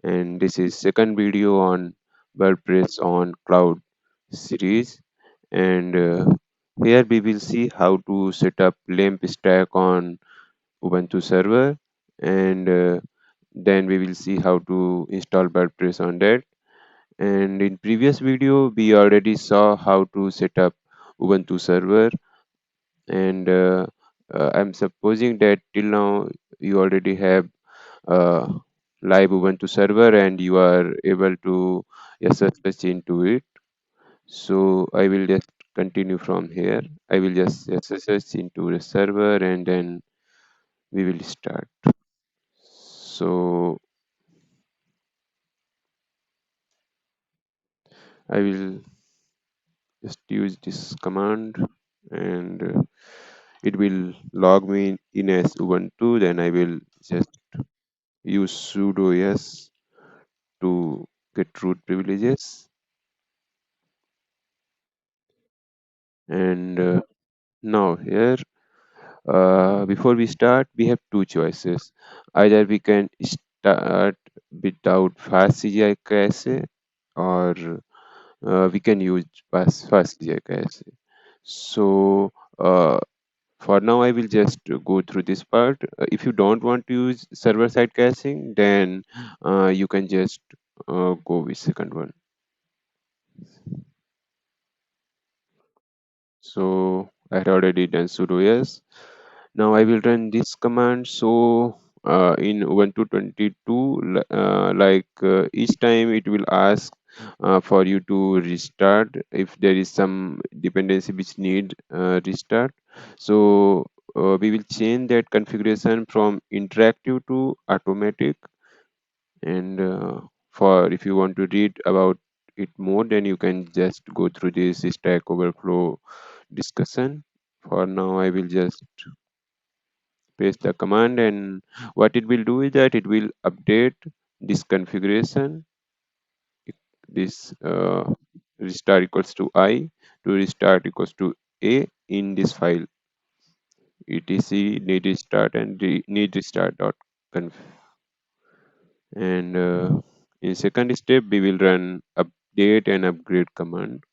and this is second video on WordPress on cloud series. And here we will see how to set up LEMP stack on Ubuntu server, and then we will see how to install WordPress on that. And in previous video we already saw how to set up Ubuntu server, and I'm supposing that till now you already have uh, live Ubuntu server and you are able to SSH into it. So I will just continue from here. I will just SSH into the server and then we will start. So I will just use this command, and it will log me in as Ubuntu. Then I will just use sudo yes to get root privileges. And now here, before we start, we have two choices. Either we can start without fast CGI cache, or we can use fast CGI cache. So for now, I will just go through this part. If you don't want to use server-side caching, then you can just go with second one. So I had already done sudo yes. Now I will run this command. So in Ubuntu 22, each time it will ask for you to restart if there is some dependency which need restart. So we will change that configuration from interactive to automatic. And for if you want to read about it more, then you can just go through this Stack Overflow discussion. For now, I will just paste the command, and what it will do is that it will update this configuration. This restart equals to I to restart equals to A in this file etc need restart and need restart dot conf. And in second step we will run update and upgrade command.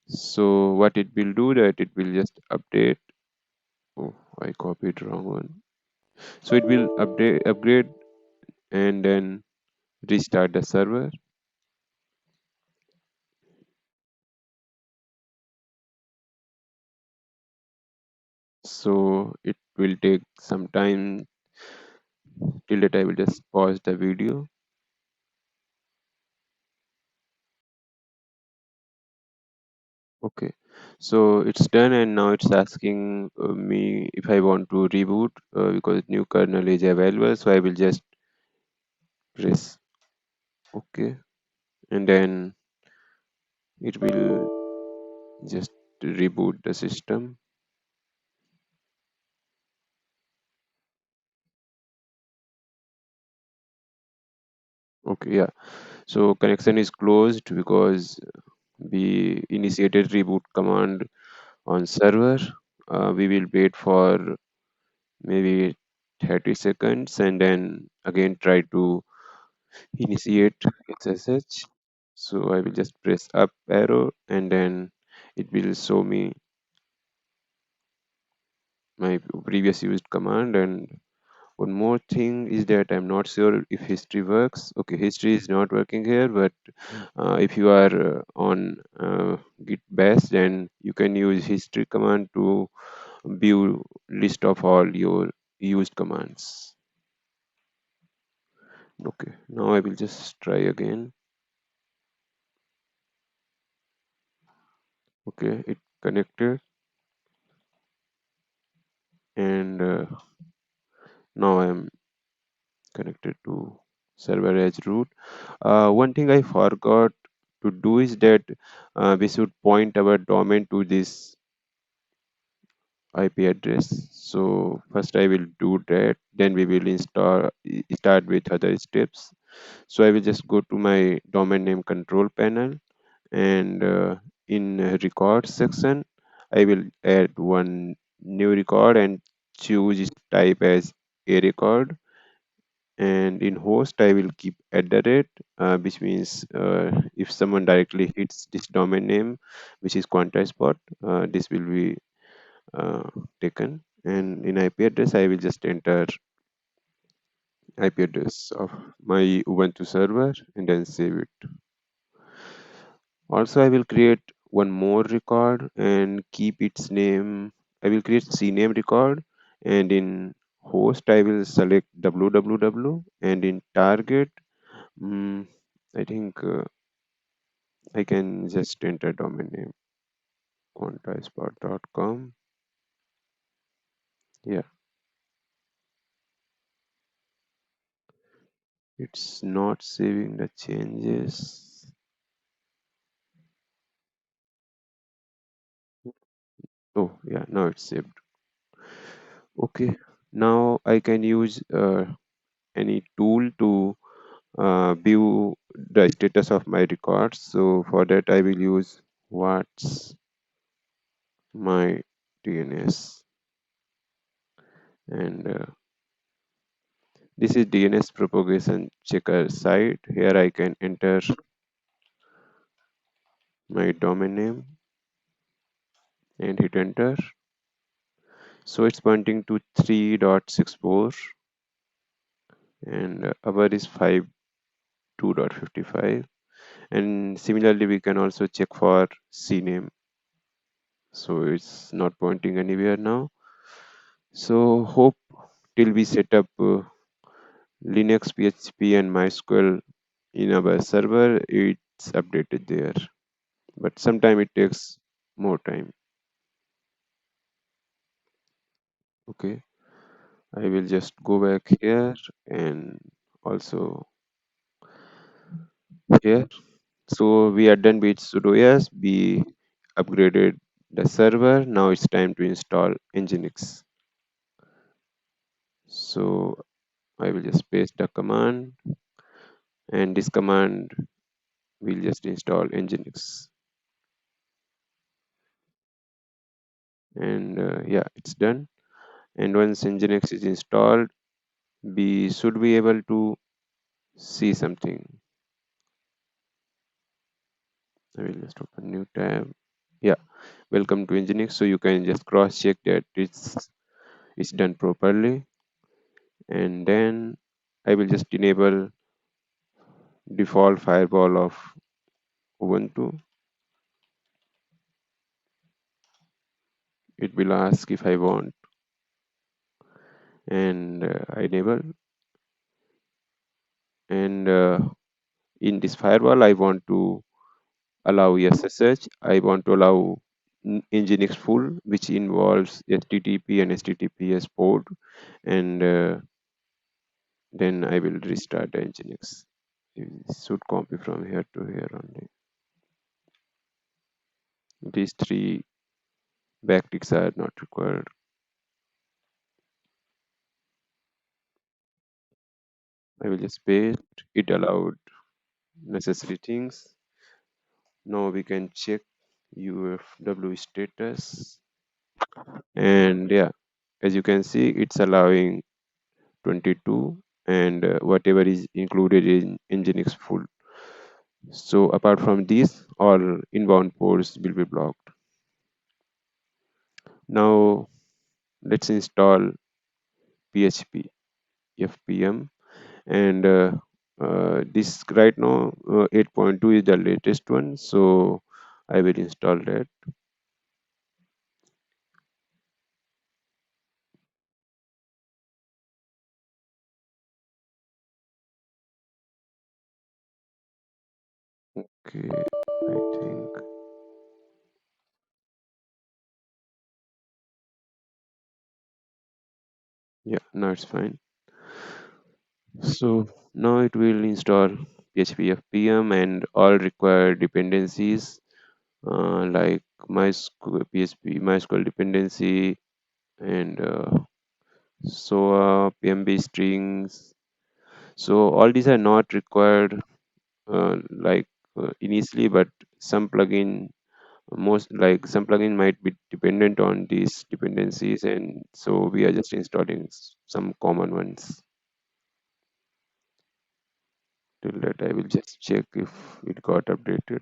So what it will do that it will just update. Oh, I copied wrong one. So it will upgrade and then restart the server. So it will take some time. Till that I will just pause the video. Okay, so it's done, and now it's asking me if I want to reboot because new kernel is available. So I will just press OK, and then it will just reboot the system. Okay, yeah. So connection is closed because we initiated reboot command on server. We will wait for maybe 30 seconds and then again try to initiate SSH. So I will just press up arrow and then it will show me my previous used command. And one more thing is that I'm not sure if history works. Okay, history is not working here, but if you are on git bash, then you can use history command to view list of all your used commands. Okay, now I will just try again. Okay, it connected, and now I am connected to server as root. One thing I forgot to do is that we should point our domain to this IP address. So first I will do that, then we will start with other steps. So I will just go to my domain name control panel, and in record section I will add one new record and choose its type as a record. and in host I will keep @ which means if someone directly hits this domain name, which is quantispot, this will be uh, taken. And in IP address I will just enter IP address of my Ubuntu server and then save it. Also, I will create one more record and keep its name. I will create CNAME record, and in host I will select www, and in target, mm, I think I can just enter domain name quantispot.com. Yeah, it's not saving the changes. Oh, yeah, now it's saved. Okay, now I can use any tool to view the status of my records. So for that I will use what's my DNS, and this is DNS propagation checker site. Here I can enter my domain name and hit enter. So it's pointing to 3.64 and our is 52.55, and similarly we can also check for CNAME. So it's not pointing anywhere now. So hope till we set up Linux, PHP, and MySQL in our server, it's updated there. But sometime it takes more time. Okay, I will just go back here and also here. So we are done with sudo yes. We upgraded the server. Now it's time to install Nginx. So I will just paste the command, and this command will just install Nginx. And yeah, it's done. And once Nginx is installed, we should be able to see something. I will just open new tab. Yeah, welcome to Nginx. So you can just cross check that it's done properly. And then I will just enable default firewall of Ubuntu. It will ask if I want, and I enable. And in this firewall, I want to allow SSH. I want to allow Nginx full, which involves HTTP and HTTPS port, and then I will restart the Nginx. It should copy from here to here only. These three backticks are not required. I will just paste. It allowed necessary things. Now we can check UFW status, and yeah, as you can see, it's allowing 22 and whatever is included in Nginx full. So apart from these, all inbound ports will be blocked. Now let's install PHP-fpm, and this right now 8.2 is the latest one, so I will install that. Okay, I think, yeah, now it's fine. So now it will install PHP-fpm and all required dependencies like MySQL, PHP, MySQL dependency, and SOA, PMB strings. So all these are not required like initially, but some plugin some plugin might be dependent on these dependencies, and so we are just installing some common ones. Till that, I will just check if it got updated.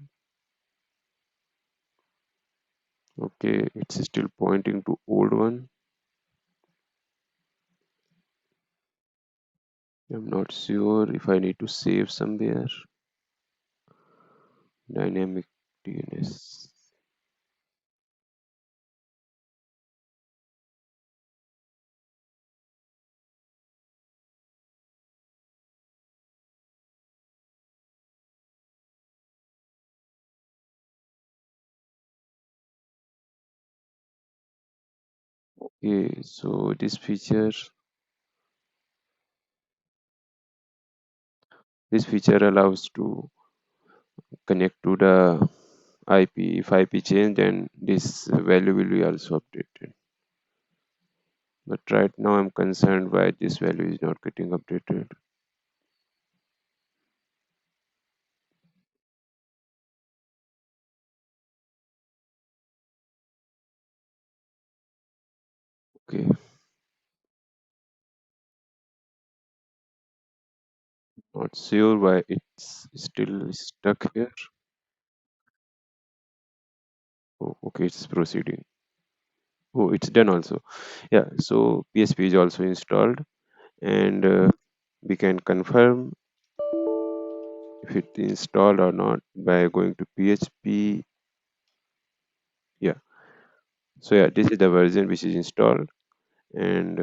Okay, it's still pointing to old one. I'm not sure if I need to save somewhere. Dynamic DNS. Okay, so this feature allows to connect to the IP. If IP change, then this value will be also updated. But right now I'm concerned why this value is not getting updated. Okay, not sure why it's still stuck here. Oh, okay, it's proceeding. Oh, it's done also. Yeah, so PHP is also installed, and we can confirm if it installed or not by going to PHP. Yeah, so yeah, this is the version which is installed, and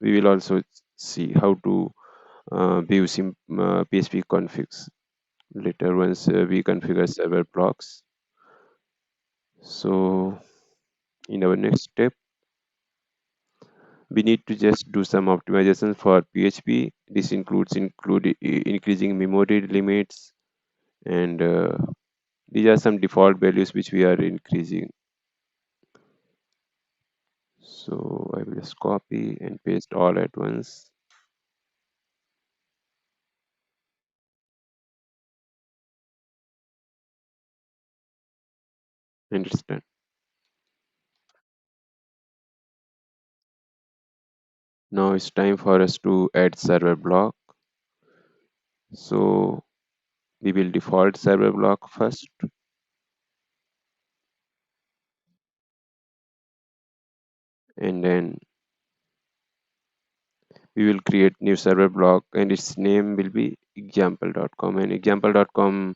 we will also see how to view PHP configs later once we configure server blocks. So in our next step, we need to just do some optimization for PHP. This includes increasing memory limits, and these are some default values which we are increasing. So I will just copy and paste all at once. And it's done. Now it's time for us to add server block. So we will default server block first, and then we will create new server block, and its name will be example.com, and example.com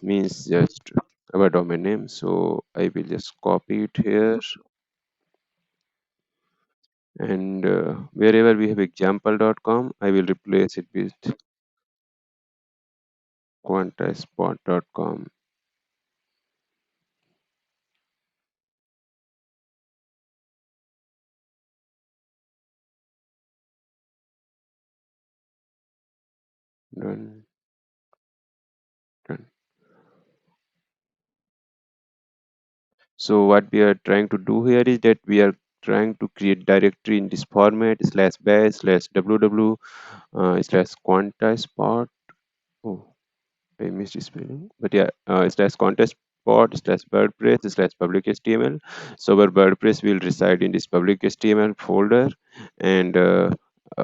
means just our domain name. So I will just copy it here, and wherever we have example.com, I will replace it with quantaspot.com. Done, done. So what we are trying to do here is that we are trying to create directory in this format /bash/www /quantaspot. Oh, I missed the spelling, but yeah, slash contest pod slash WordPress slash public HTML. So our WordPress will reside in this public HTML folder, and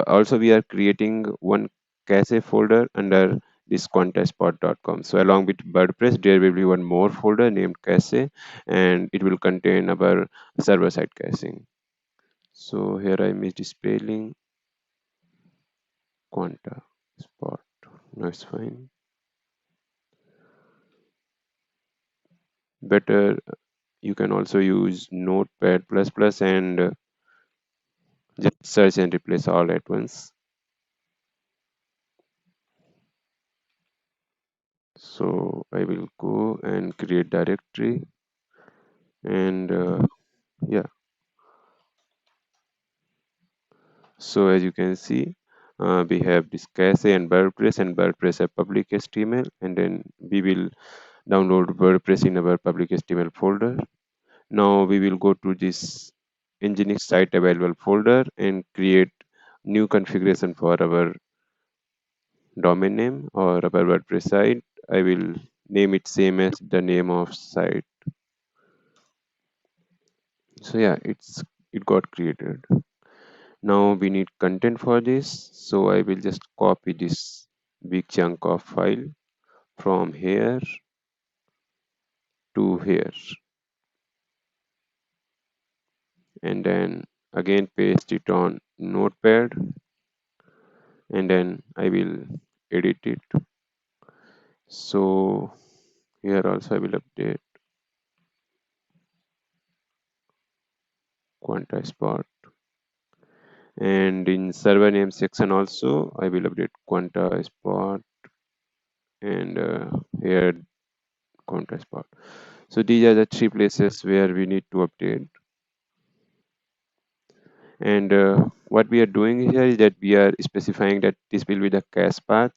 also we are creating one cache folder under this contestpod.com. So along with WordPress, there will be one more folder named cache, and it will contain our server-side caching. So here I missed the spelling quanta spot. No, it's fine. Better you can also use notepad plus plus and just search and replace all at once. So I will go and create directory, and yeah, so as you can see, we have this cache and WordPress have public HTML, and then we will download WordPress in our public HTML folder. Now we will go to this Nginx site available folder and create new configuration for our domain name or our WordPress site. I will name it same as the name of site. So yeah, it got created. Now we need content for this. So I will just copy this big chunk of file from here to here, and then again paste it on notepad, and then I will edit it. So here also I will update quanta spot, and in server name section also I will update quanta spot, and here quanta spot. So these are the three places where we need to update. And what we are doing here is that we are specifying that this will be the cache path,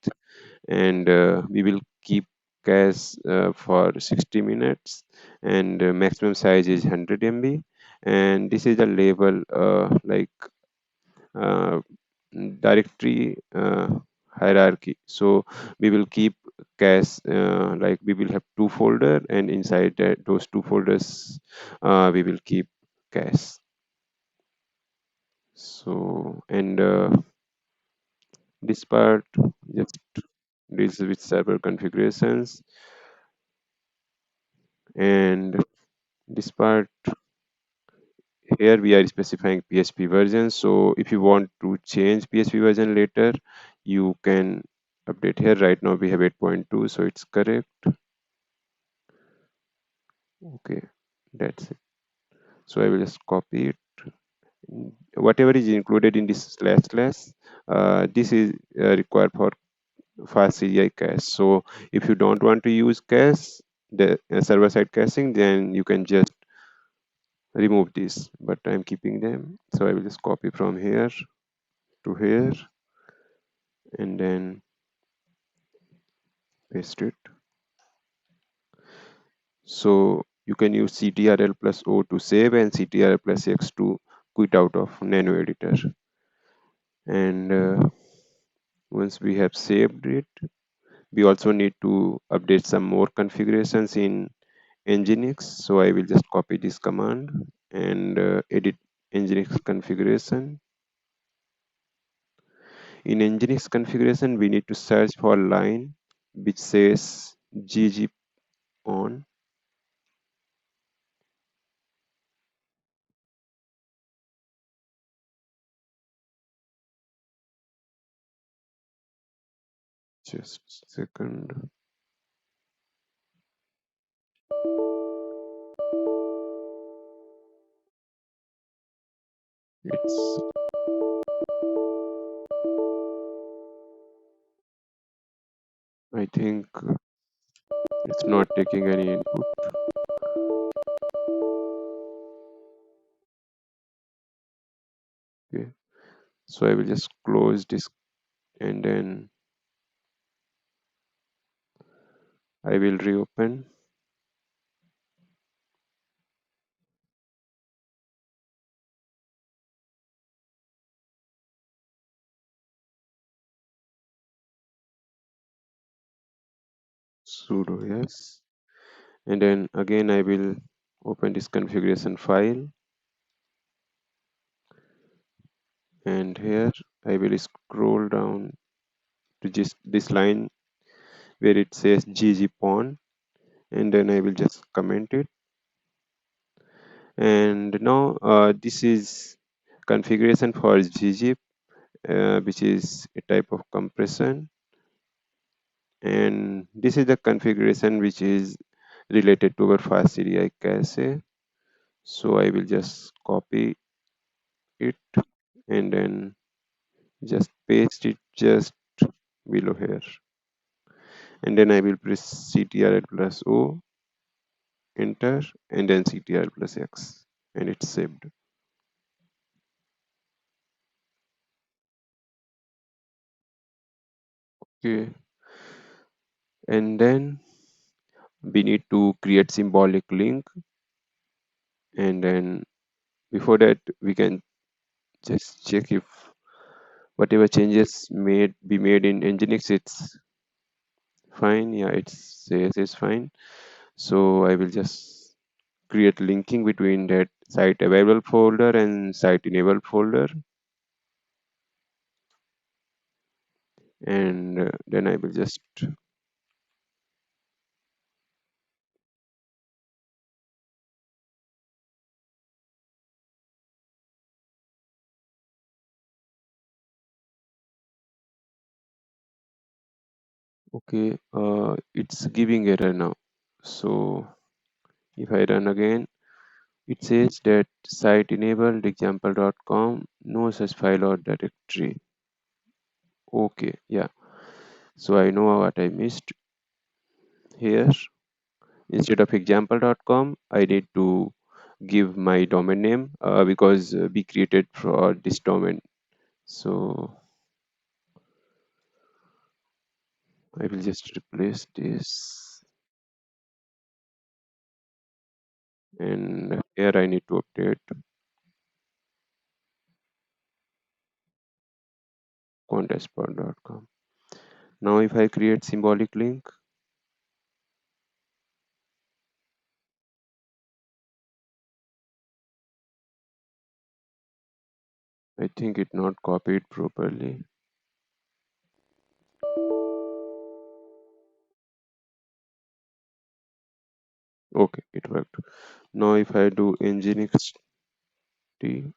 and we will keep cache for 60 minutes, and maximum size is 100 MB, and this is the label like uh, directory hierarchy. So we will keep cache like we will have two folder, and inside that those two folders we will keep cache. So, and this part just deals with server configurations, and this part here we are specifying PHP version. So if you want to change PHP version later, you can update here. Right now we have 8.2, so it's correct. Okay, that's it. So I will just copy it. Whatever is included in this slash slash, this is required for fast CGI cache. So if you don't want to use cache, the server-side caching, then you can just remove this. But I'm keeping them, so I will just copy from here to here, and then paste it. So you can use CTRL plus O to save, and CTRL plus X to quit out of Nano Editor. And once we have saved it, we also need to update some more configurations in Nginx. So I will just copy this command and edit Nginx configuration. In Nginx configuration, we need to search for line which says gg on. Just a second. It's, I think it's not taking any input. Okay. So I will just close this, and then I will reopen. Sudo yes. And then again I will open this configuration file, and here I will scroll down to just this line where it says gg pawn, and then I will just comment it. And now this is configuration for gzip, which is a type of compression, and this is the configuration which is related to our fast CDI cache. So I will just copy it, and then just paste it just below here, and then I will press CTRL plus O, enter, and then CTRL plus X, and it's saved. Okay, and then we need to create symbolic link, and then before that we can just check if whatever changes be made in Nginx, it's fine. Yeah, it says it's fine. So I will just create linking between that site available folder and site enabled folder, and then I will just okay, it's giving error now. So if I run again, it says that site enabled example.com, no such file or directory. Okay, yeah. So I know what I missed here. Instead of example.com, I need to give my domain name because we created for this domain. So I will just replace this, and here I need to update contestpod.com. Now if I create symbolic link, I think it not copied properly. Okay, it worked. Now if I do Nginx T,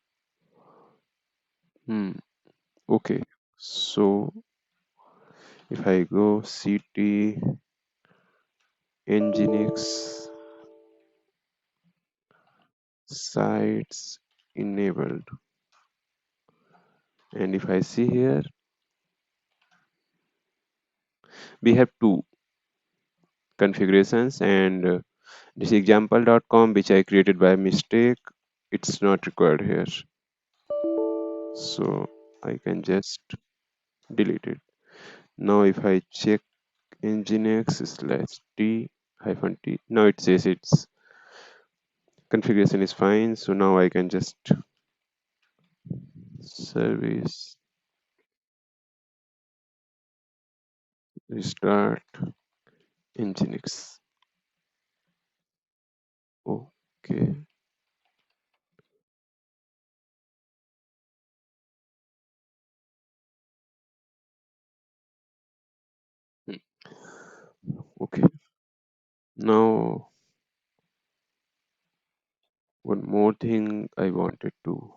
okay. So if I go CT Nginx sites enabled, and if I see here, we have two configurations, and this example.com which I created by mistake, it's not required here. So I can just delete it. Now if I check nginx slash t hyphen t, now it says its configuration is fine. So now I can just service restart nginx. Okay. Hmm, okay. Now one more thing I wanted to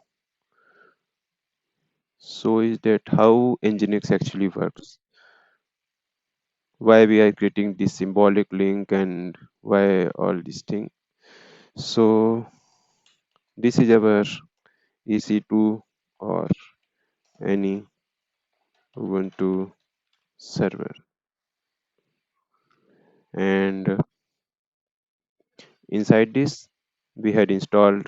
show is that how nginx actually works, why we are creating this symbolic link, and why all this thing. So this is our EC2 or any Ubuntu server, and inside this we had installed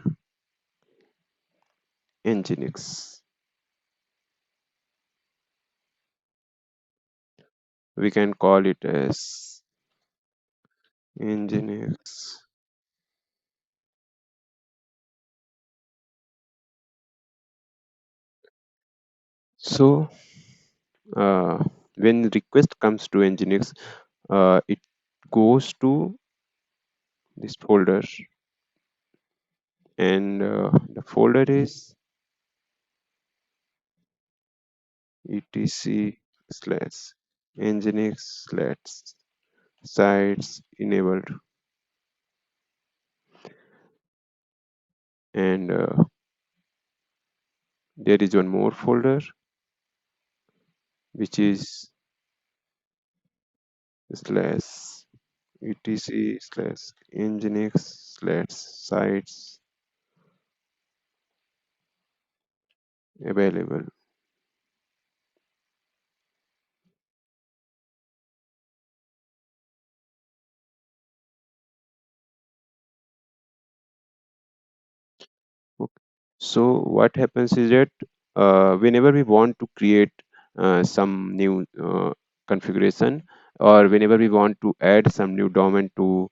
Nginx. We can call it as Nginx. So when request comes to Nginx, it goes to this folder, and the folder is etc slash nginx slash sites enabled, and there is one more folder which is slash etc slash nginx slash sites available. Okay. So what happens is that whenever we want to create some new configuration, or whenever we want to add some new domain to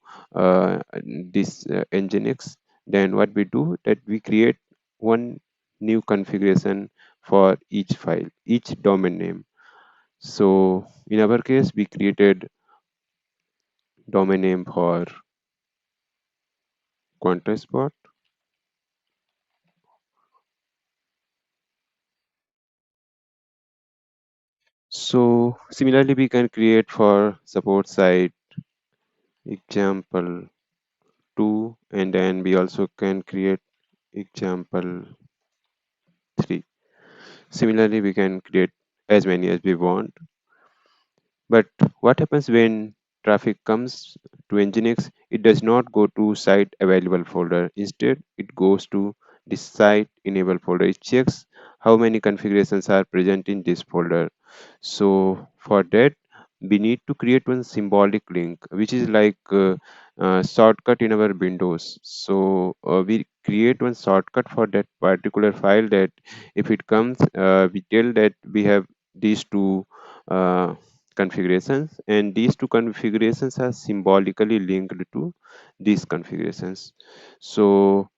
this nginx, then what we do that we create one new configuration for each file, each domain name. So in our case, we created domain name for contestbot. So similarly, we can create for support site example 2, and then we also can create example 3. Similarly, we can create as many as we want. But what happens when traffic comes to Nginx? It does not go to site available folder. Instead, it goes to the site enable folder. It checks how many configurations are present in this folder. So for that, we need to create one symbolic link, which is like shortcut in our Windows. So we create one shortcut for that particular file, that if it comes, we tell that we have these two uh, configurations, and these two configurations are symbolically linked to these configurations. So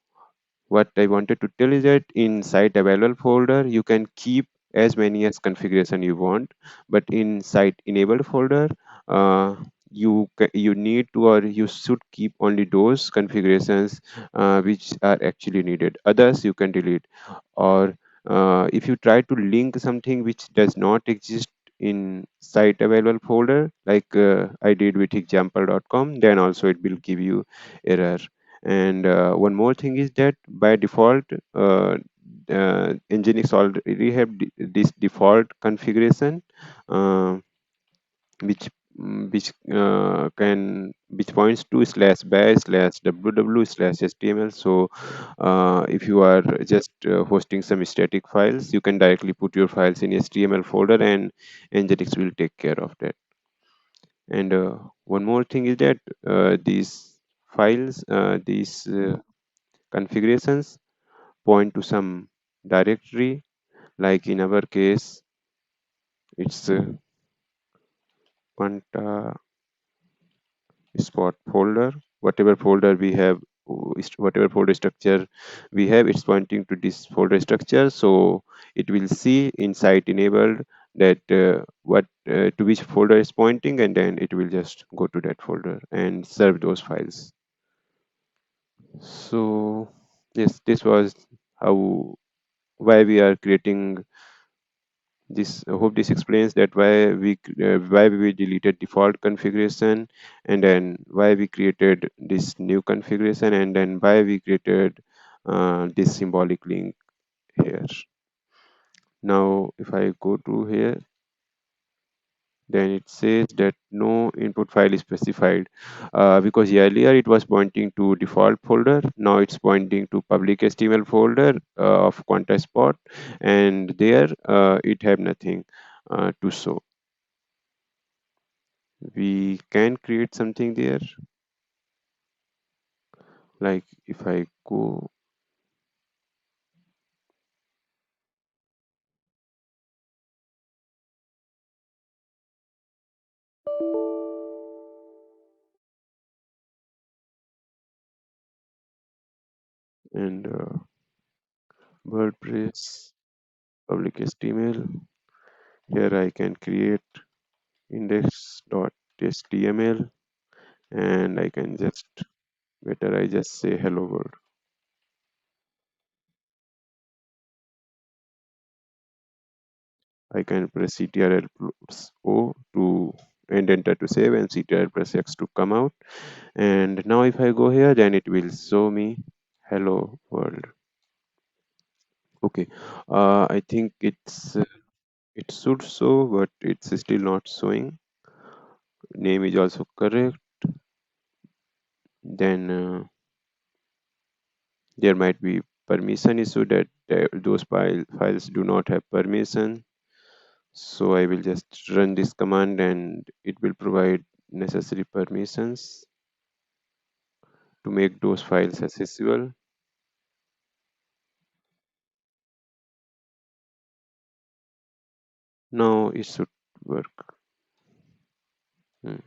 what I wanted to tell is that in site available folder, you can keep as many as configuration you want, but in site enabled folder, you need to, or you should keep only those configurations which are actually needed. Others you can delete. Or if you try to link something which does not exist in site available folder, like I did with example.com, then also it will give you error. And one more thing is that by default, Nginx already have this default configuration, uh, which which points to slash bash slash www slash html. So if you are just hosting some static files, you can directly put your files in html folder, and Nginx will take care of that. And one more thing is that these configurations point to some directory. Like in our case, it's Panta spot folder. Whatever folder we have, whatever folder structure we have, it's pointing to this folder structure. So it will see inside enabled that what to which folder is pointing, and then it will just go to that folder and serve those files. So yes, this was how why we are creating this. I hope this explains that why we deleted default configuration, and then why we created this new configuration, and then why we created this symbolic link here. Now if I go to here, then it says that no input file is specified, because earlier it was pointing to default folder. Now it's pointing to public HTML folder of contact spot, and there it have nothing to show. We can create something there, like if I go and WordPress public HTML, here I can create index.html, and I can just better I just say hello world. I can press ctrl plus o to and enter to save, and ctrl plus x to come out. And now if I go here, then it will show me hello world. Okay, I think it should show, but it's still not showing. Name is also correct. Then there might be permission issue, that those files do not have permission. So I will just run this command, and it will provide necessary permissions to make those files accessible. Now it should work. Hmm.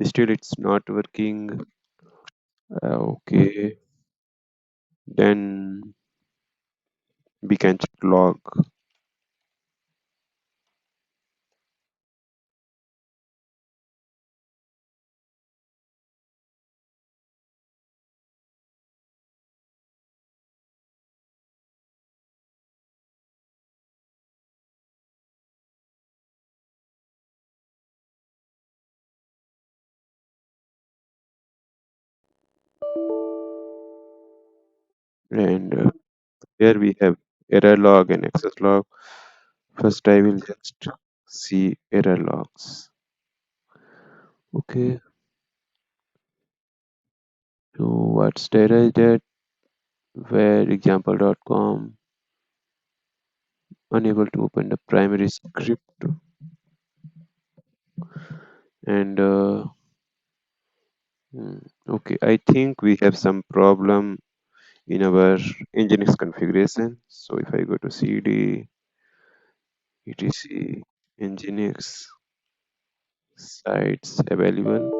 Still it's not working. Okay, then we can check log. And here we have error log and access log. First, I will just see error logs. Okay, so what's the error that where example.com unable to open the primary script and okay, I think we have some problem in our Nginx configuration. So if I go to cd etc Nginx sites available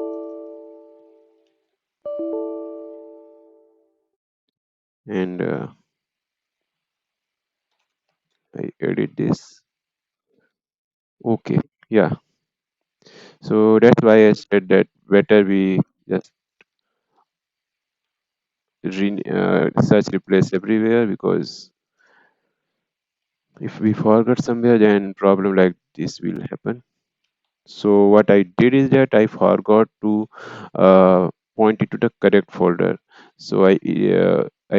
and I edit this. Okay, yeah. So that's why I said that better we just search replace everywhere, because if we forget somewhere then problem like this will happen. So what I did is that I forgot to point it to the correct folder. So I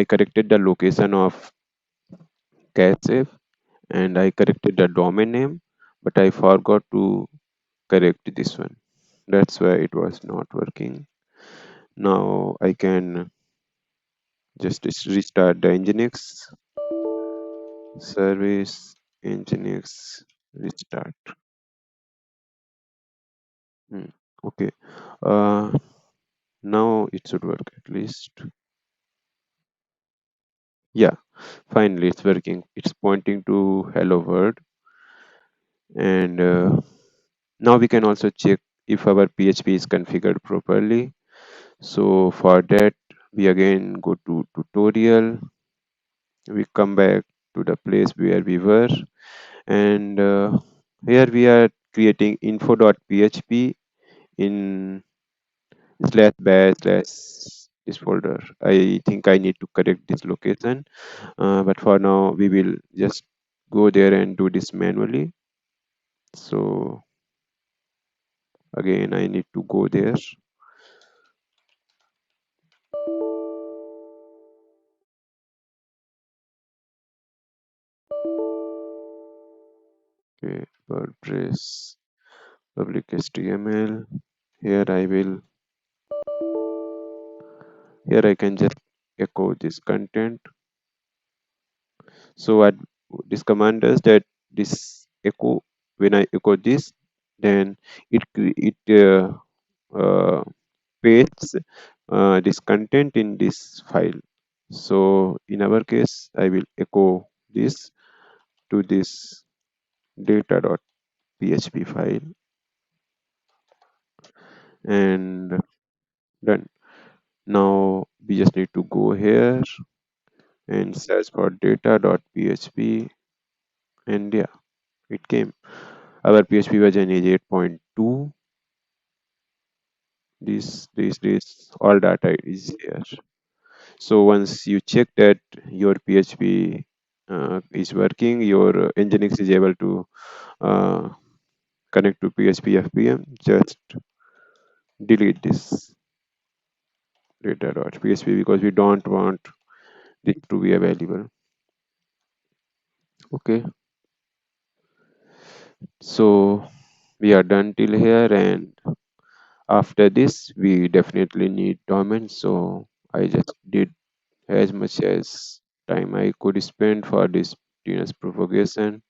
corrected the location of cache and I corrected the domain name, but I forgot to correct this one. That's why it was not working. Now I can just restart the Nginx service, Nginx restart. Hmm, okay. Uh, Now it should work at least. Yeah, finally it's working. It's pointing to hello world. And now we can also check if our PHP is configured properly. So for that, we again go to tutorial. We come back to the place where we were. And here we are creating info.php in slash bash slash this folder. I think I need to correct this location. But for now, we will just go there and do this manually. So again, I need to go there. Okay, WordPress, public HTML. Here I will, here I can just echo this content. So what this command does that this echo, when I echo this, then it uh, pastes this content in this file. So in our case, I will echo this to this data.php file and done. Now we just need to go here and search for data.php and yeah, it came. Our PHP version is 8.2. This all data is here. So once you check that your PHP is working, your Nginx is able to uh, connect to PHP-fpm, just delete this data.php because we don't want this to be available. Okay, so we are done till here, and after this we definitely need domain. So I just did as much as time I could spend for this DNS propagation,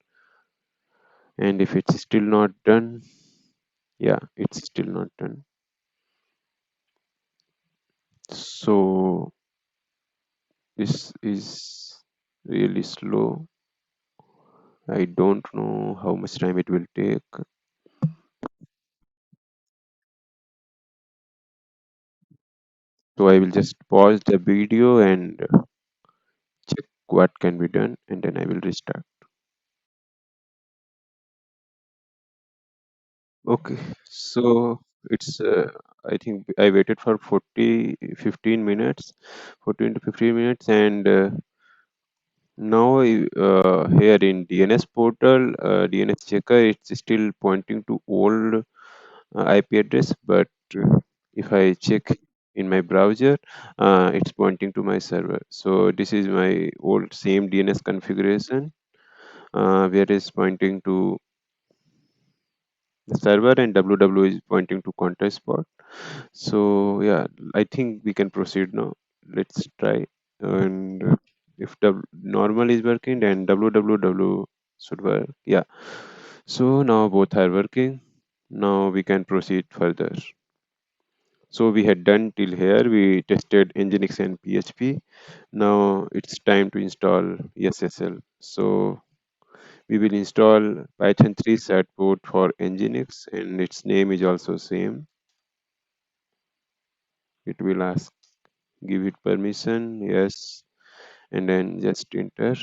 and if it's still not done, yeah, it's still not done. So this is really slow. I don't know how much time it will take. So I will just pause the video and check what can be done, and then I will restart. Okay, so it's I think I waited for 15 minutes, 14 to 15 minutes, and now here in DNS portal, DNS checker, it's still pointing to old IP address, but if I check in my browser, it's pointing to my server. So this is my old same DNS configuration, where it's pointing to the server and www is pointing to context port. So yeah, I think we can proceed now. Let's try. And if the normal is working, then www should work. Yeah. So now both are working. Now we can proceed further. So we had done till here. We tested Nginx and PHP. Now it's time to install SSL. So we will install Python 3 setport for Nginx, and its name is also same. It will ask, give it permission, yes, and then just enter,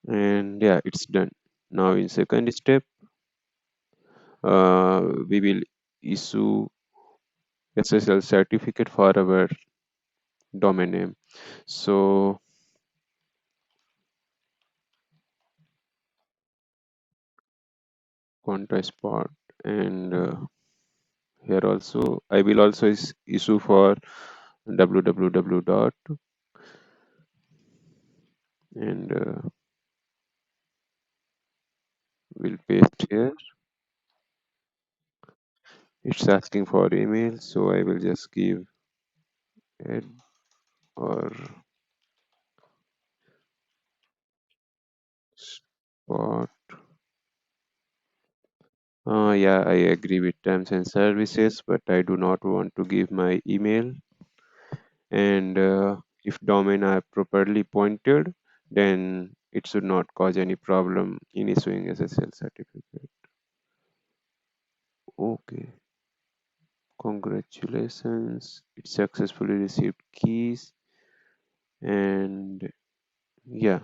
and yeah, it's done. Now in second step, we will issue SSL certificate for our domain name. So context part, and here also I will also issue for www dot, and we'll paste here. It's asking for email, so I will just give it, or spot. Yeah, I agree with terms and services, but I do not want to give my email. And if domain are properly pointed, then it should not cause any problem in issuing SSL certificate. Okay, congratulations, it successfully received keys, and yeah,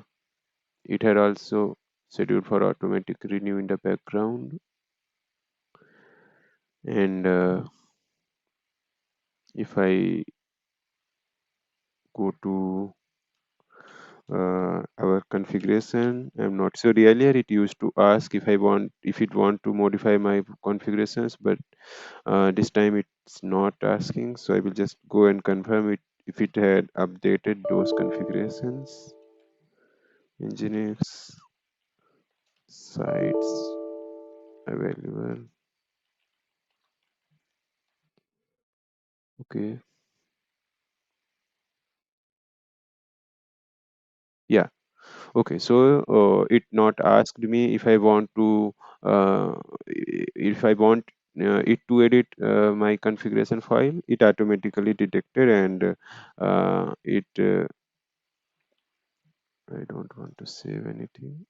it had also scheduled for automatic renew in the background. And if I go to our configuration, I'm not sure. Earlier it used to ask if it want to modify my configurations, but this time it's not asking. So I will just go and confirm it if it had updated those configurations. Engineers, sites available. Okay. Yeah. Okay, so it not asked me if I want to if I want it to edit my configuration file. It automatically detected, and it I don't want to save anything.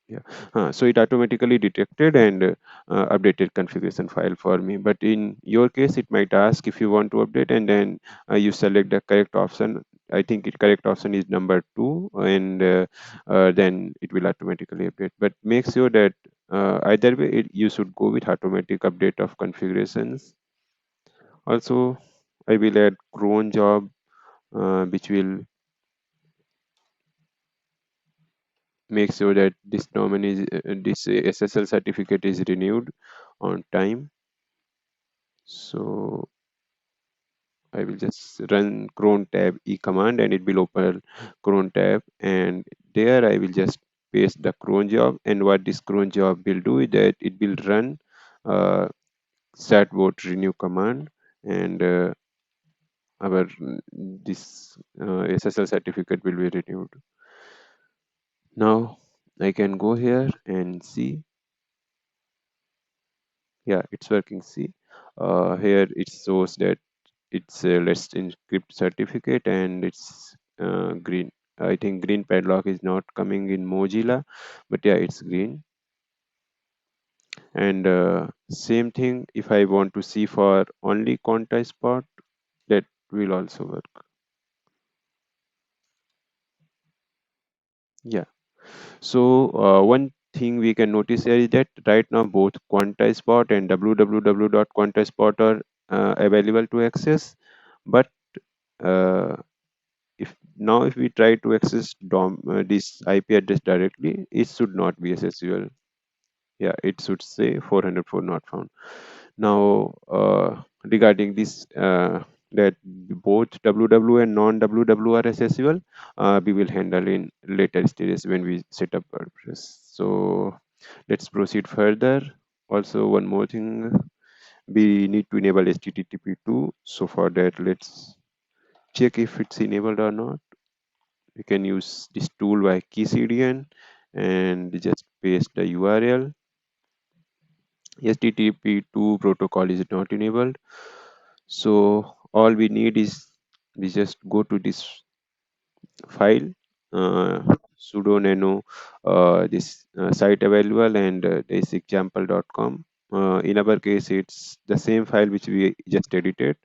Yeah, so it automatically detected and updated configuration file for me. But in your case, it might ask if you want to update, and then you select the correct option. I think it correct option is number 2, and then it will automatically update. But make sure that either way, you should go with automatic update of configurations. Also, I will add cron job, which will make sure that this domain is this SSL certificate is renewed on time. So I will just run cron tab e command, and it will open cron tab, and there I will just paste the cron job. And what this cron job will do is that it will run uh, setbot renew command, and our this SSL certificate will be renewed. Now I can go here and see. Yeah, it's working. See, here it shows that it's a let's encrypt certificate, and it's green. I think green padlock is not coming in Mozilla, but yeah, it's green. And same thing, if I want to see for only context part, that will also work. Yeah. So one thing we can notice here is that right now both quantispot and www.quantispot are available to access, but uh, if we try to access this IP address directly, it should not be accessible. Yeah, it should say 404 not found. Now, regarding this, that both WW and non-WW are accessible, we will handle in later stages when we set up WordPress. So let's proceed further. Also, one more thing, we need to enable HTTP2. So for that, let's check if it's enabled or not. We can use this tool by KeyCDN and just paste the URL. HTTP2 protocol is not enabled. So all we need is we just go to this file, sudo nano this site available, and this example.com. In our case, it's the same file which we just edited.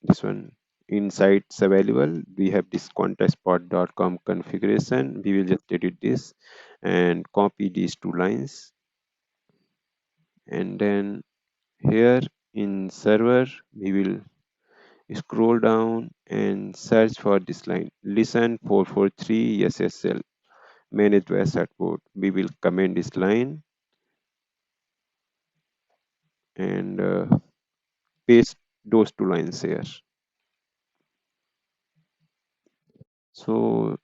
This one in sites available. We have this contestpod.com configuration. We will just edit this and copy these two lines, and then here in server we will scroll down and search for this line. Listen 443 SSL managed by support. We will comment this line and paste those two lines here. So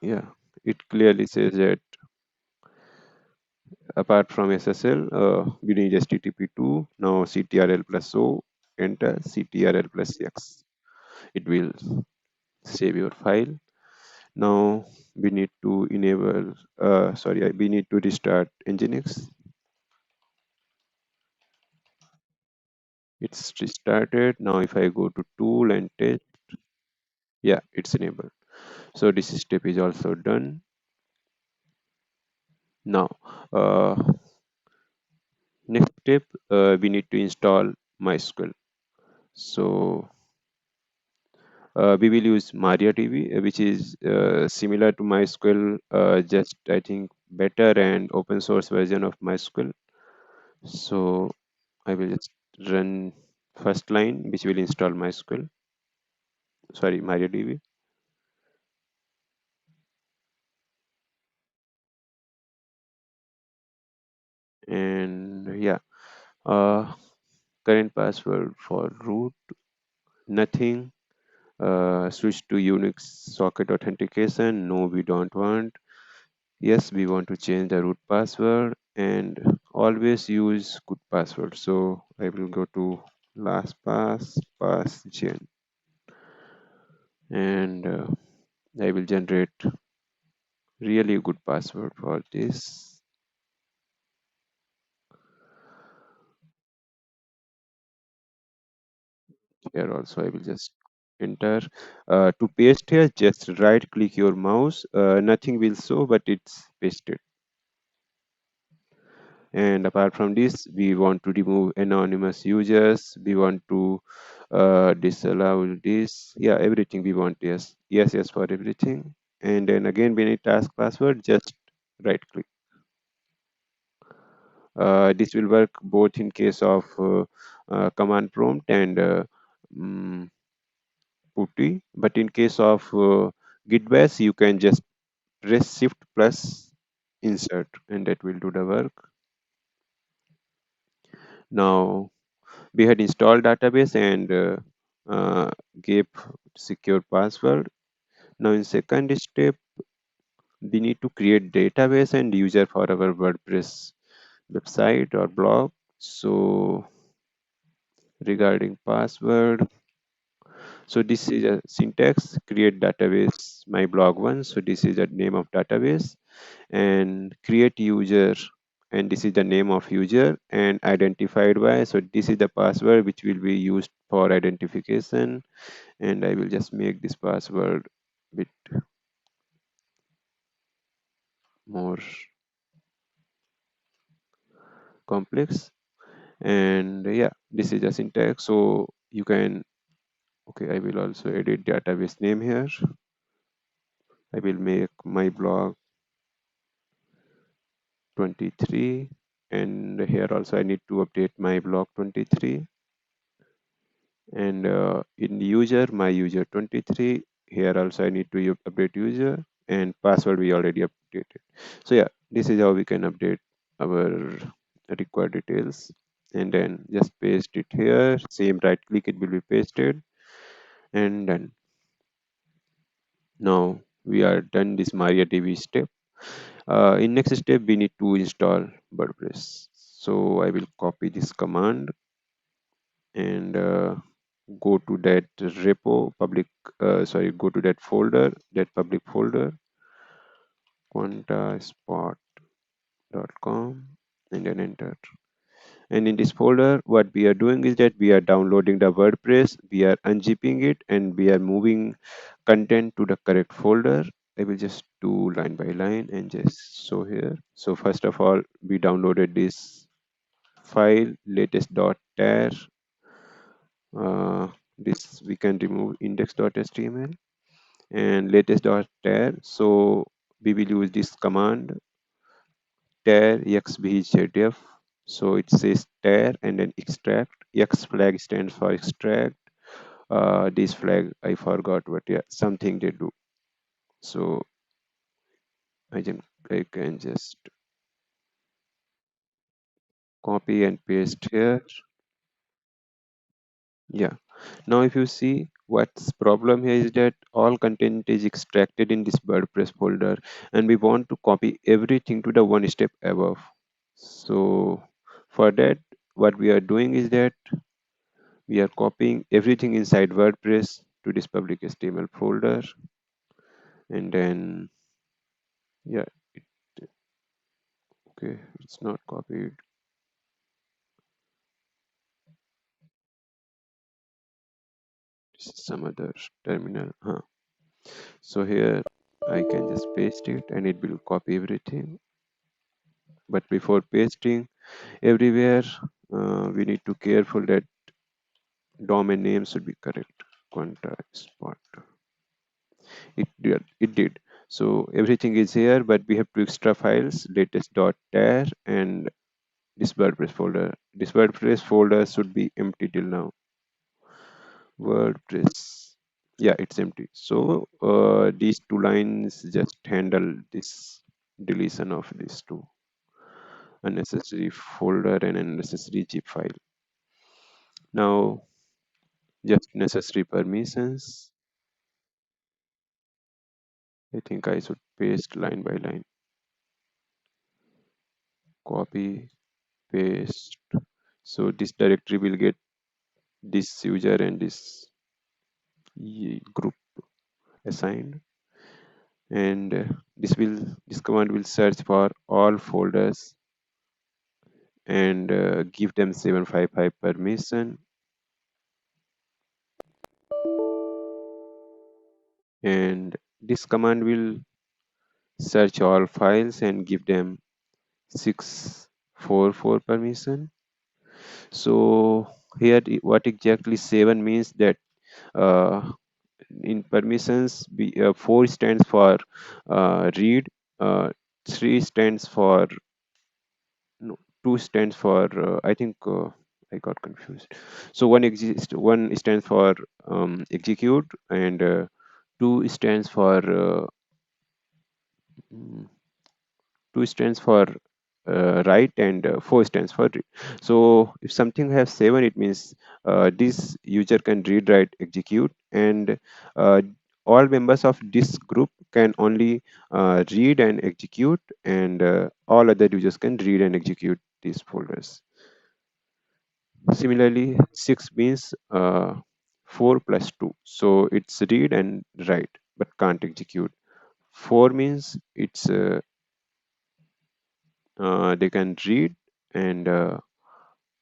yeah, it clearly says that apart from SSL, we need HTTP2. Now CTRL plus O, enter CTRL plus X. It will save your file. Now we need to enable, we need to restart Nginx. It's restarted. Now if I go to tool and test, yeah, it's enabled. So this step is also done. Now, next step, we need to install MySQL. So we will use MariaDB, which is similar to MySQL, just I think better and open source version of MySQL. So I will just run first line, which will install MySQL. Sorry, MariaDB. And yeah, uh, current password for root, nothing. Switch to Unix socket authentication. No, we don't want. Yes, we want to change the root password, and always use good password. So I will go to LastPass passgen, and I will generate really good password for this. Here also I will just enter. To paste here, just right click your mouse. Nothing will show, but it's pasted. And apart from this, we want to remove anonymous users. We want to disallow this. Yeah, everything we want. Yes, yes, yes for everything. And then again, we need task password. Just right click. This will work both in case of command prompt and mm, putty. But in case of git bash, you can just press shift plus insert, and that will do the work. Now we had installed database and gave secure password. Now in second step, we need to create database and user for our WordPress website or blog. So regarding password, so this is a syntax, create database, my blog one. So this is the name of database, and create user, and this is the name of user, and identified by, so this is the password which will be used for identification. And I will just make this password bit more complex. And yeah, this is the syntax. So you can, okay, I will also edit database name here. I will make my blog 23, and here also I need to update my blog 23. And in user, my user 23, here also I need to update user, and password we already updated. So yeah, this is how we can update our required details. and then just paste it here. Same right click, it will be pasted, and done. Now we are done this MariaDB step. In next step, we need to install WordPress. So I will copy this command and go to that repo public. Go to that folder, that public folder, quantaspot.com, and then enter. And in this folder, what we are doing is that we are downloading the WordPress, we are unzipping it, and we are moving content to the correct folder. I will just do line by line and just show here. So first of all, we downloaded this file latest.tar. This we can remove index.html and latest.tar. So we will use this command tar xbhdf. So it says tar and then extract. X flag stands for extract. This flag I forgot what, yeah, something they do. So I can just copy and paste here. Yeah. Now if you see what's problem here is that all content is extracted in this WordPress folder, and we want to copy everything to the one step above. So for that, what we are doing is that we are copying everything inside WordPress to this public HTML folder, and then yeah, it, okay, it's not copied. This is some other terminal. So here I can just paste it and it will copy everything. But before pasting everywhere, we need to careful that domain name should be correct. Quanta spot. It did. So everything is here, but we have two extra files, latest.tar and this WordPress folder. This WordPress folder should be empty till now. WordPress. Yeah, it's empty. So these two lines just handle this deletion of these two unnecessary folder and unnecessary zip file. Now just necessary permissions. I think I should paste line by line. Copy, paste. So this directory will get this user and this group assigned, and this command will search for all folders and give them 755 permission, and this command will search all files and give them 644 permission. So here what exactly 7 means that uh, in permissions 4 stands for read, uh, 3 stands for no, 2 stands for I think I got confused. So one stands for execute, and 2 stands for mm, 2 stands for write, and 4 stands for read. So if something has 7, it means this user can read, write, execute, and uh, all members of this group can only read and execute, and all other users can read and execute these folders. Similarly, 6 means 4 plus 2. So it's read and write, but can't execute. 4 means it's they can read, and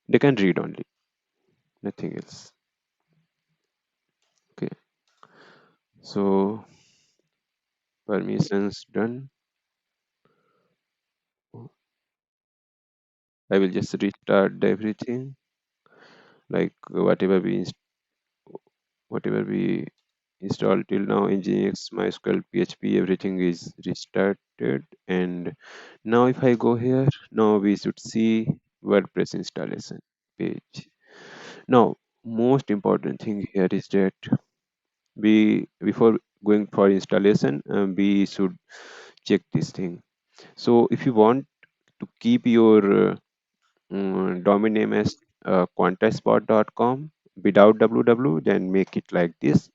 they can read only, nothing else. Okay, so permissions done. I will just restart everything, like whatever we installed till now, Nginx, MySQL, PHP, everything is restarted. And now if I go here, now we should see WordPress installation page. Now, most important thing here is that we before going for installation, we should check this thing. So if you want to keep your domain name as quantaspot.com without www, then make it like this,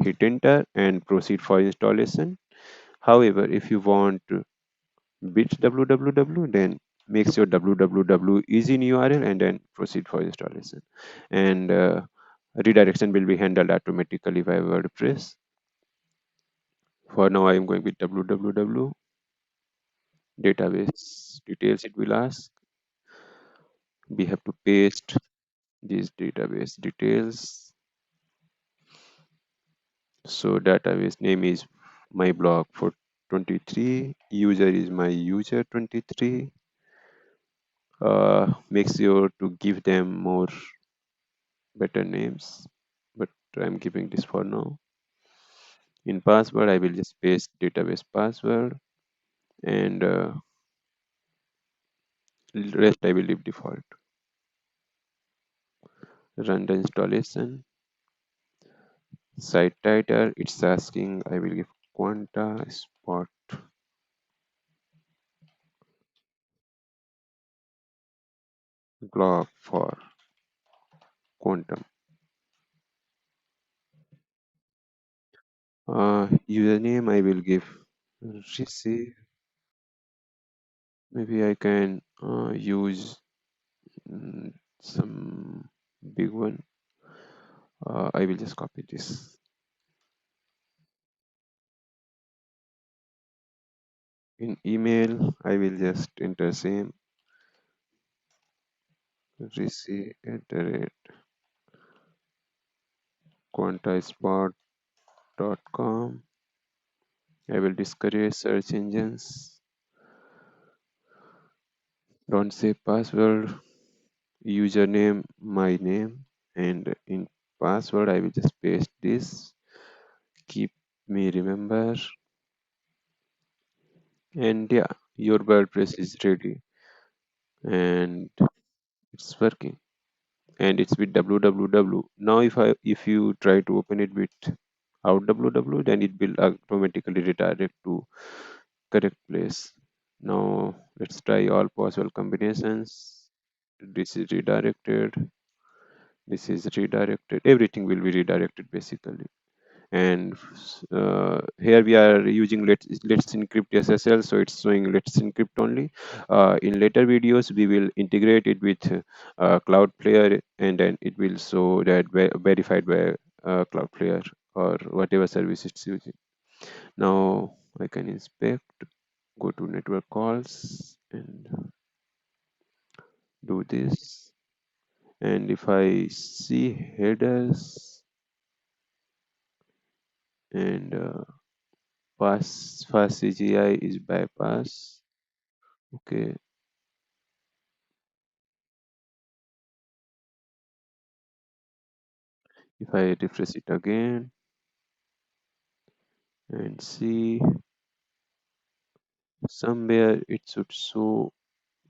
hit enter and proceed for installation. However, if you want with www, then make sure www is in URL and then proceed for installation. And redirection will be handled automatically by WordPress. For now, I am going with www. Database details it will ask. We have to paste these database details. So database name is my blog for 23. User is my user 23. Make sure to give them more better names, but I'm giving this for now. In password, I will just paste database password, and rest I will leave default. Run the installation. Site title, it's asking, I will give Quanta Spot blog for quantum. Username, I will give receive. Maybe I can use some big one. I will just copy this. In email, I will just enter same receive @ quantaspot.com. I will discourage search engines. Don't say password. Username, my name, and in password, I will just paste this. Keep me remember. And yeah, your WordPress is ready and it's working. And it's with www. Now, if you try to open it with out www, then it will automatically redirect to correct place. Now let's try all possible combinations. This is redirected. This is redirected. Everything will be redirected basically. And here we are using let's encrypt SSL, so it's showing let's encrypt only. In later videos we will integrate it with Cloudflare, and then it will show that verified by Cloudflare or whatever service it's using. Now I can inspect, go to network calls and do this. And if I see headers and fast CGI is bypass. Okay, if I refresh it again and see, somewhere it should show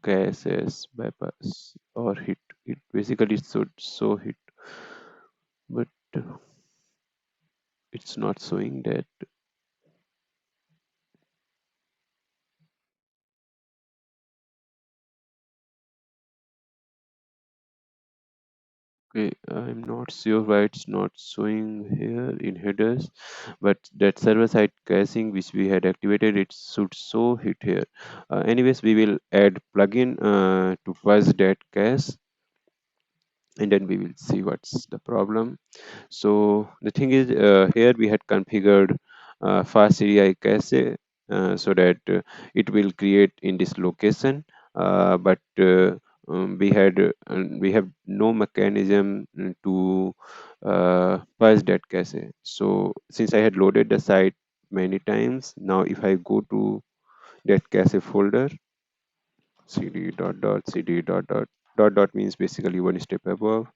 cache as bypass or hit. It basically should show hit, but it's not showing that. Okay, I'm not sure why it's not showing here in headers, but that server-side caching which we had activated, it should show hit here. Anyways, we will add plugin to fuzz that cache, and then we will see what's the problem. So the thing is, here we had configured fast CDI cache so that it will create in this location, but we have no mechanism to purge that cache. So since I had loaded the site many times, now if I go to that cache folder, cd dot means basically one step above,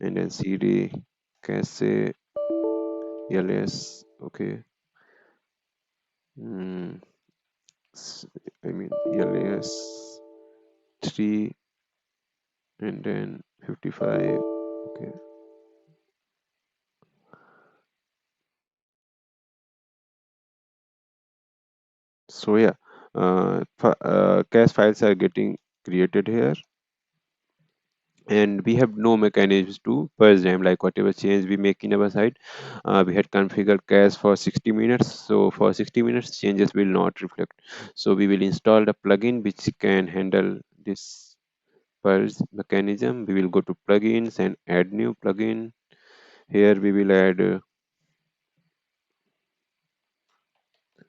and then cd cache ls. Okay. Mm, I mean ls 3 and then 55. Okay. So yeah, cache files are getting created here. and we have no mechanisms to purge them. Like whatever change we make in our site, we had configured cache for 60 minutes, so for 60 minutes changes will not reflect. So we will install the plugin which can handle this purge mechanism. We will go to plugins and add new plugin. Here we will add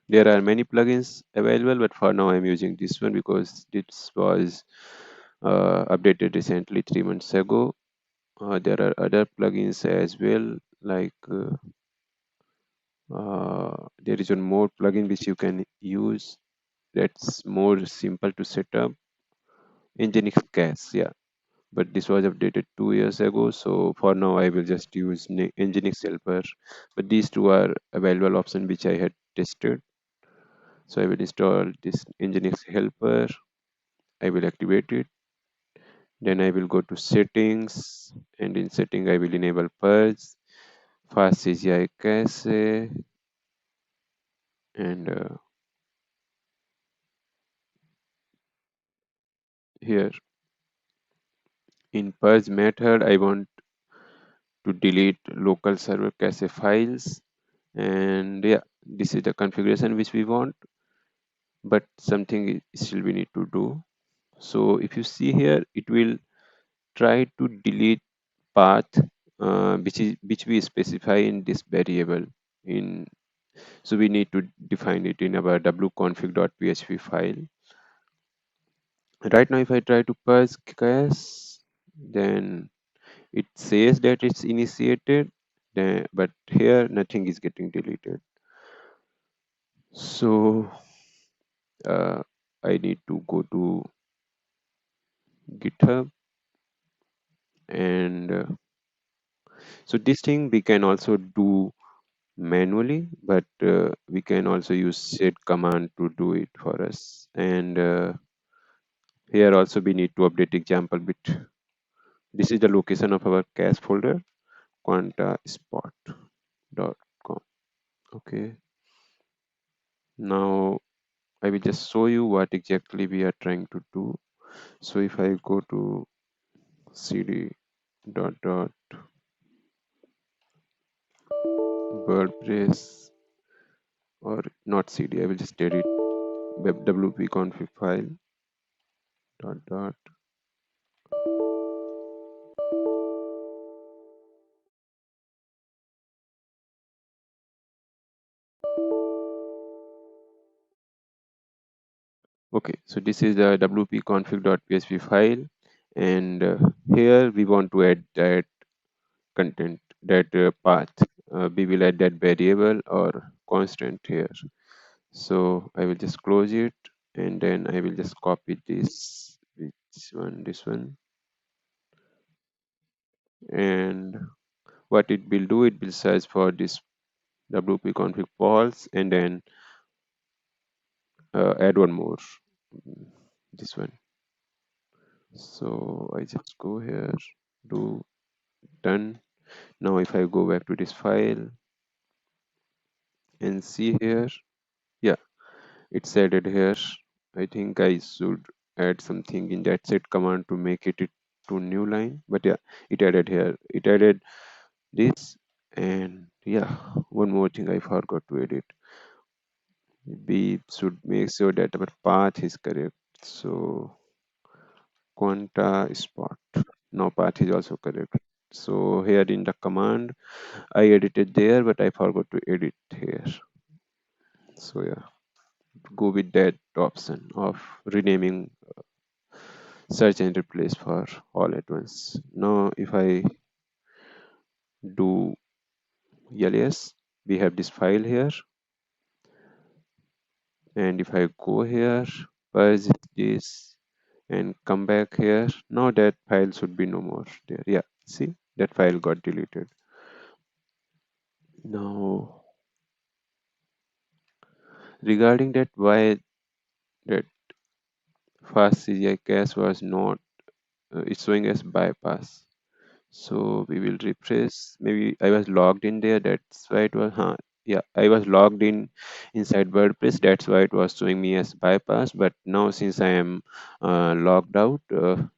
there are many plugins available, but for now I'm using this one because this was updated recently 3 months ago. There are other plugins as well, like there is one more plugin which you can use that's more simple to set up. Nginx cache, yeah, but this was updated 2 years ago. So for now, I will just use Nginx helper. But these two are available option which I had tested. So I will install this Nginx helper. I will activate it. Then I will go to settings, and in setting I will enable purge, fast CGI cache, and here in purge method I want to delete local server cache files, and yeah, this is the configuration which we want, but something still we need to do. So if you see here, it will try to delete path which we specify in this variable in. So we need to define it in our wconfig.php file. Right now if I try to purge cache, then it says that it's initiated, but here nothing is getting deleted. So uh, I need to go to GitHub, and so this thing we can also do manually, but we can also use set command to do it for us. And here also we need to update example bit. This is the location of our cache folder, quantaspot.com. Okay, now I will just show you what exactly we are trying to do. So if I go to cd dot WordPress, or not cd, I will just edit wp config file dot. Okay, so this is the wp-config.php file, and here we want to add that content, that path. We will add that variable or constant here. So I will just close it, and then I will just copy this one, and what it will do, it will search for this wp-config false, and then add one more, this one. So I just go here, do done. Now if I go back to this file and see here, yeah, it's added here. I think I should add something in that set command to make it to new line, but yeah, it added here. It added this, and yeah, one more thing I forgot to edit. We should make sure that our path is correct. So quanta spot. Now path is also correct. So here in the command, I edited there, but I forgot to edit here. So yeah, go with that option of renaming search and replace for all at once. Now if I do ls, we have this file here, and if I go here, purge this and come back here, now that file should be no more there. Yeah, see, that file got deleted. Now regarding that, why that fast CGI cache was not, it's showing as bypass. So we will refresh. Maybe I was logged in there. That's why it was. Huh. yeah, I was logged in inside WordPress. That's why it was showing me as bypass. But now since I am logged out,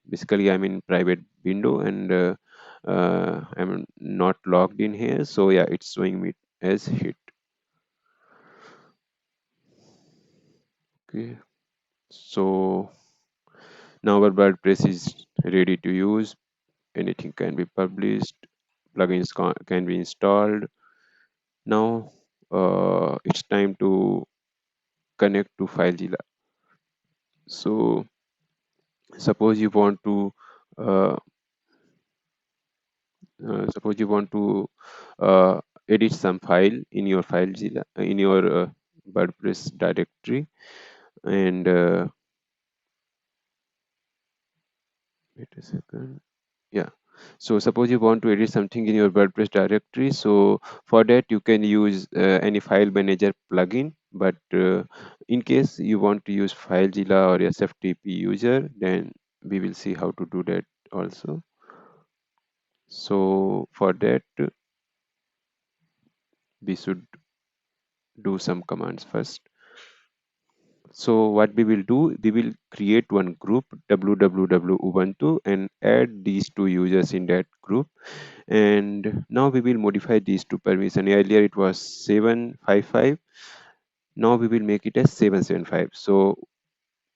basically I'm in private window and I'm not logged in here. So yeah, it's showing me as hit. Okay. So now our WordPress is ready to use. Anything can be published. Plugins can be installed. Now it's time to connect to FileZilla. So suppose you want to uh, suppose you want to edit some file in your FileZilla in your WordPress directory, and wait a second. Yeah. So suppose you want to edit something in your WordPress directory. So for that you can use any file manager plugin. But in case you want to use FileZilla or SFTP user, then we will see how to do that also. So for that we should do some commands first. So what we will do, we will create one group www Ubuntu and add these two users in that group. And now we will modify these two permission. Earlier it was 755. Now we will make it as 775. So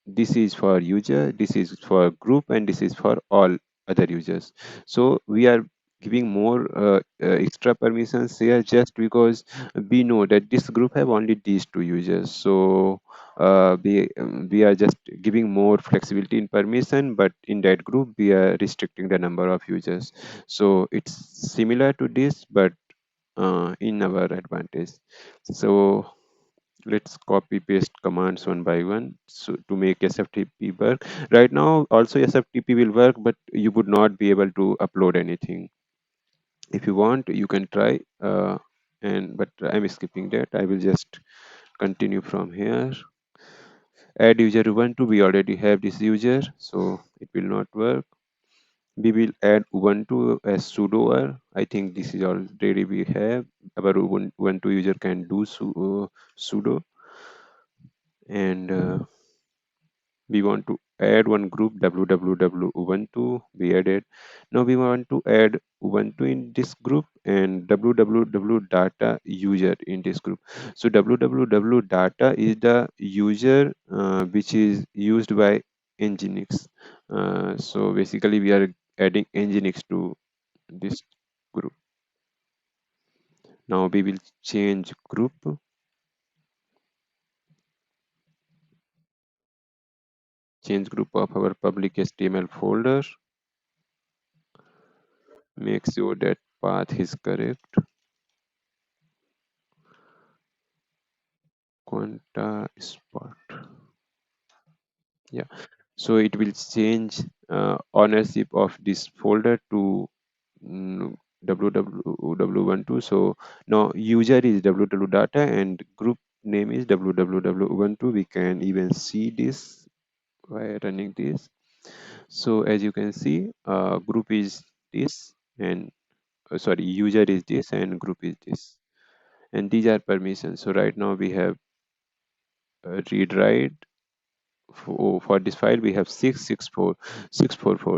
this is for user, this is for group, and this is for all other users. So we are giving more extra permissions here just because we know that this group have only these two users. So we are just giving more flexibility in permission, but in that group we are restricting the number of users. So it's similar to this, but in our advantage. So let's copy paste commands one by one so to make SFTP work. Right now also SFTP will work, but you would not be able to upload anything. If you want you can try, and but I'm skipping that. I will just continue from here. Add user Ubuntu, we already have this user, so it will not work. We will add Ubuntu as sudoer. I think this is already we have. Our Ubuntu user can do sudo, and we want to add one group www Ubuntu. We added. Now we want to add Ubuntu in this group and www data user in this group. So www data is the user which is used by Nginx. So basically we are adding Nginx to this group. Now we will change group, of our public HTML folder. Make sure that path is correct. Quanta spot. Yeah. So it will change ownership of this folder to www So now user is www data and group name is www Ubuntu. We can even see this by running this. So as you can see, group is this and sorry, user is this and group is this. And these are permissions. So right now we have read write. For this file we have 644.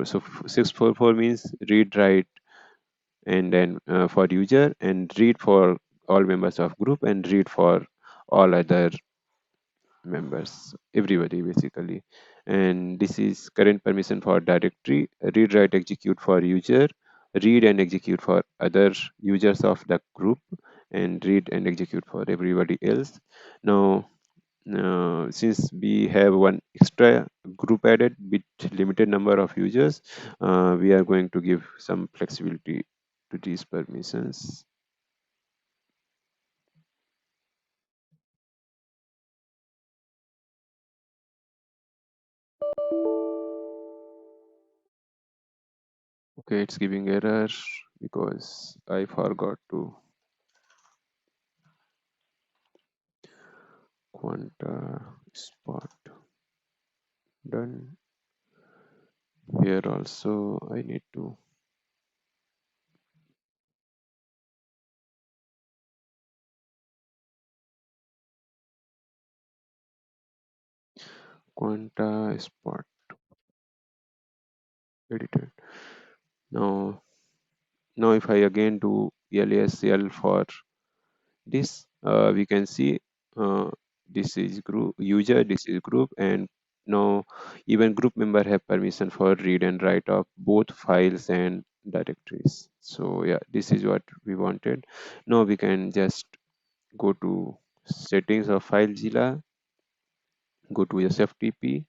So 644 means read write, and then for user, and read for all members of group, and read for all other members, everybody basically. And this is current permission for directory. Read write execute for user, read and execute for other users of the group, and read and execute for everybody else. Now since we have one extra group added with limited number of users, we are going to give some flexibility to these permissions. Okay, it's giving error because I forgot to quanta spot. Done. Here also I need to Quanta Spot edited. Now, now if I again do LASL for this, we can see uh, this is group user, this is group, and now even group member have permission for read and write of both files and directories. So yeah, this is what we wanted. Now we can just go to settings of FileZilla, go to SFTP,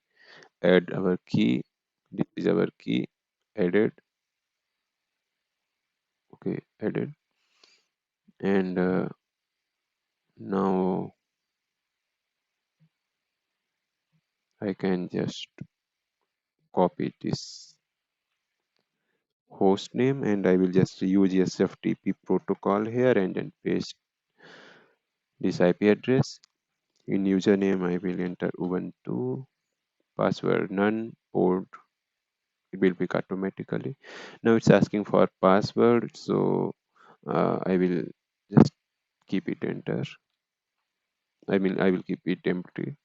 add our key. This is our key, added. Okay, added, and now I can just copy this host name and I will just use SFTP protocol here and then paste this IP address. In username, I will enter Ubuntu, password none, port it will pick automatically. Now it's asking for password, so I will just keep it enter. I will keep it empty.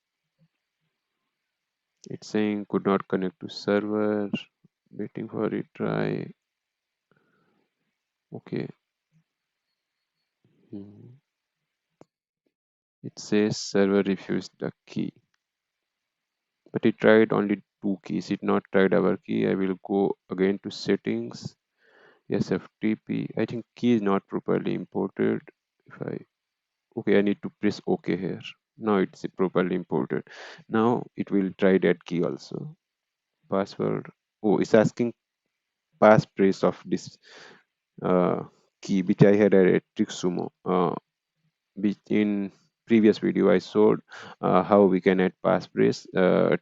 It's saying could not connect to server, waiting for it try. Okay. Hmm. It says server refused the key, but it tried only two keys. It not tried our key. I will go again to settings. Yes, FTP. I think key is not properly imported. If I okay, I need to press OK here. Now it's properly imported. Now it will try that key also. Password. Oh, it's asking passphrase of this uh, key which I had at Trixsumo. Which in previous video I showed how we can add passphrase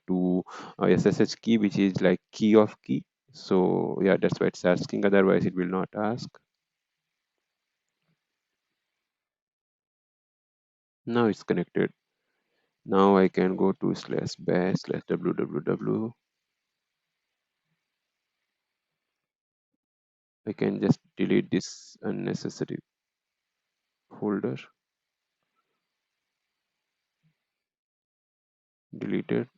to SSH key, which is like key of key. So yeah, that's why it's asking. Otherwise, it will not ask. Now it's connected. Now I can go to /bash/www. I can just delete this unnecessary folder. Deleted.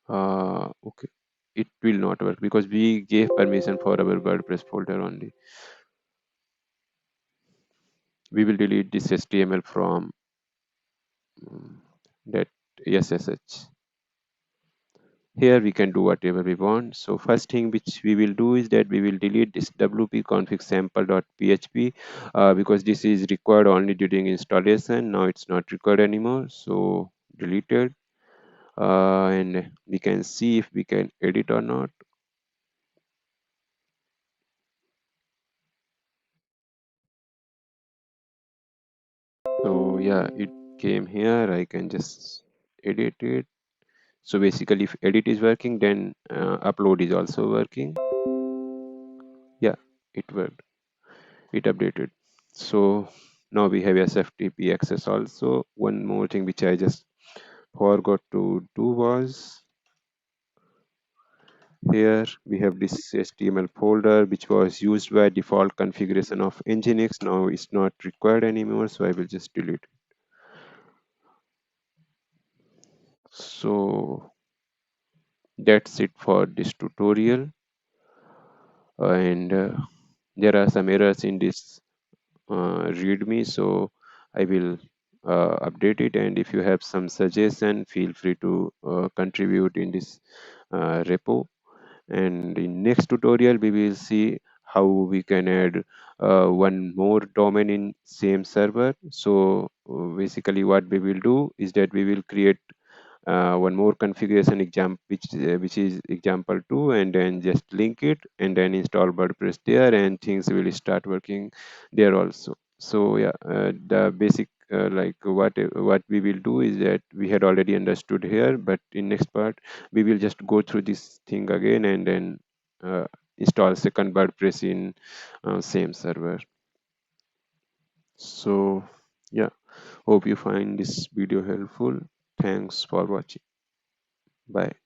Okay. It will not work because we gave permission for our WordPress folder only. We will delete this HTML from that SSH. Here we can do whatever we want. So first thing which we will do is that we will delete this wp config sample.php because this is required only during installation. Now it's not required anymore. So deleted. And we can see if we can edit or not. So yeah, it came here. I can just edit it. So basically, if edit is working, then upload is also working. Yeah, it worked. It updated. So now we have SFTP access also. One more thing which I just forgot to do was here we have this HTML folder which was used by default configuration of Nginx. Now it's not required anymore, so I will just delete it. So that's it for this tutorial. And there are some errors in this readme, so I will update it. And if you have some suggestion, feel free to contribute in this repo. And in next tutorial we will see how we can add one more domain in same server. So basically what we will do is that we will create one more configuration example which is example 2, and then just link it and then install WordPress there, and things will start working there also. So yeah, the basic like what we will do is that we had already understood here, but in next part we will just go through this thing again and then install second WordPress in same server. So yeah, hope you find this video helpful. Thanks for watching. Bye.